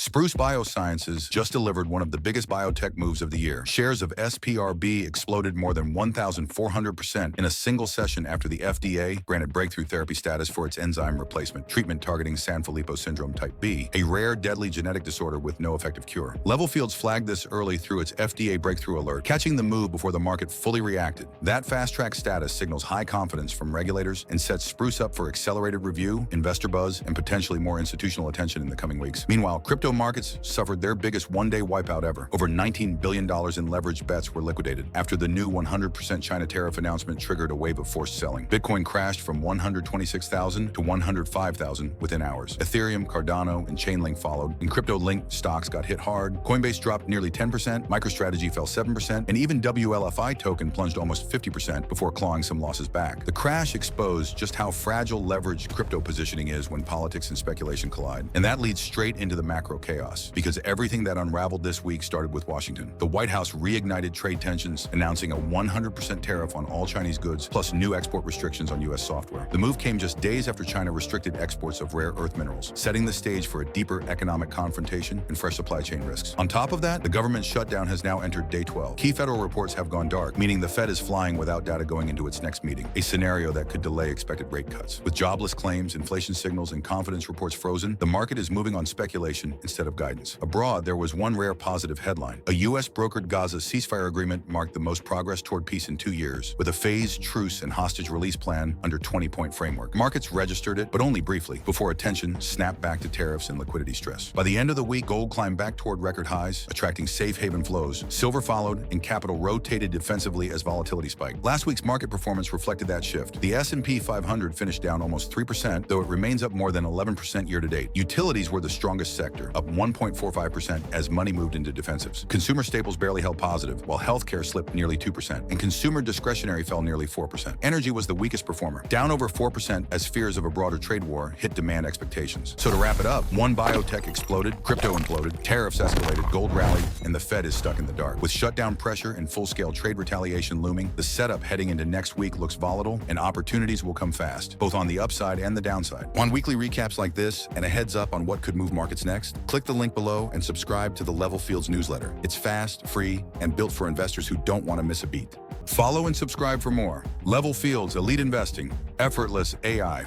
Spruce Biosciences just delivered one of the biggest biotech moves of the year. Shares of SPRB exploded more than 1,400% in a single session after the FDA granted breakthrough therapy status for its enzyme replacement treatment targeting Sanfilippo syndrome type B, a rare deadly genetic disorder with no effective cure. LevelFields flagged this early through its FDA breakthrough alert, catching the move before the market fully reacted. That fast-track status signals high confidence from regulators and sets Spruce up for accelerated review, investor buzz, and potentially more institutional attention in the coming weeks. Meanwhile, crypto markets suffered their biggest one-day wipeout ever. Over $19 billion in leveraged bets were liquidated after the new 100% China tariff announcement triggered a wave of forced selling. Bitcoin crashed from 126,000 to 105,000 within hours. Ethereum, Cardano, and Chainlink followed, and crypto-linked stocks got hit hard. Coinbase dropped nearly 10%, MicroStrategy fell 7%, and even WLFI token plunged almost 50% before clawing some losses back. The crash exposed just how fragile leveraged crypto positioning is when politics and speculation collide. And that leads straight into the macro chaos, because everything that unraveled this week started with Washington. The White House reignited trade tensions, announcing a 100% tariff on all Chinese goods, plus new export restrictions on U.S. software. The move came just days after China restricted exports of rare earth minerals, setting the stage for a deeper economic confrontation and fresh supply chain risks. On top of that, the government shutdown has now entered day 12. Key federal reports have gone dark, meaning the Fed is flying without data going into its next meeting, a scenario that could delay expected rate cuts. With jobless claims, inflation signals, and confidence reports frozen, the market is moving on speculation instead of guidance. Abroad, there was one rare positive headline. A U.S.-brokered Gaza ceasefire agreement marked the most progress toward peace in 2 years, with a phased truce and hostage release plan under 20-point framework. Markets registered it, but only briefly, before attention snapped back to tariffs and liquidity stress. By the end of the week, gold climbed back toward record highs, attracting safe haven flows. Silver followed, and capital rotated defensively as volatility spiked. Last week's market performance reflected that shift. The S&P 500 finished down almost 3%, though it remains up more than 11% year-to-date. Utilities were the strongest sector, up 1.45% as money moved into defensives. Consumer staples barely held positive, while healthcare slipped nearly 2%, and consumer discretionary fell nearly 4%. Energy was the weakest performer, down over 4% as fears of a broader trade war hit demand expectations. So to wrap it up, one biotech exploded, crypto imploded, tariffs escalated, gold rallied, and the Fed is stuck in the dark. With shutdown pressure and full-scale trade retaliation looming, the setup heading into next week looks volatile, and opportunities will come fast, both on the upside and the downside. Want weekly recaps like this and a heads up on what could move markets next? Click the link below and subscribe to the LevelFields newsletter. It's fast, free, and built for investors who don't want to miss a beat. Follow and subscribe for more. LevelFields Elite Investing, Effortless AI.